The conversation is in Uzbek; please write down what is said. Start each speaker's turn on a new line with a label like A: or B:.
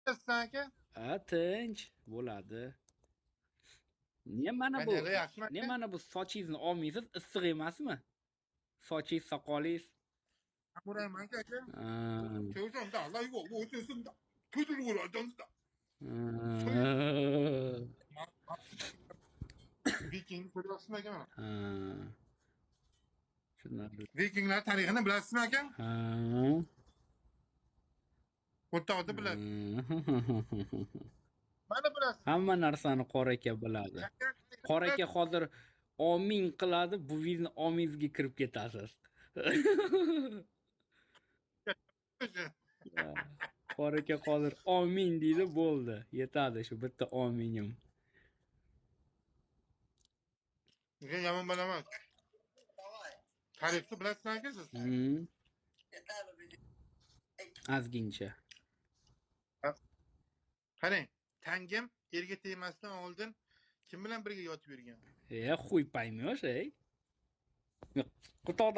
A: bilasan aka?
B: Tinch bo'ladi. Ne mana bu sochingizni olmaysiz? Issiq emasmi? Sochingiz, soqolingiz.
A: Burayman aka.
B: Ha.
A: 求上大来我，我就生的，可是我来真的。Viking ko'ryapsizmi aka mana?
B: Ha. Tushunarli.
A: Vikinglar tarixini bilasizmi aka?
B: Ha.
A: O'rtoqda biladi. Mana bilasiz.
B: Hamma narsani qora aka biladi. Qora aka hozir omin qiladi, buvingizni omingizga kirib ketasiz. Qora aka hozir omin deydi, bo'ldi. Yetadi shu bitta ominim.
A: Men yomon bilaman. Tarixni bilasizmi aka siz?
B: Ozgincha.
A: Qarang, tangim erga tegmasdan oldin kim bilan birga yotib yurgan?
B: Хуй поймешь, ey. Кто там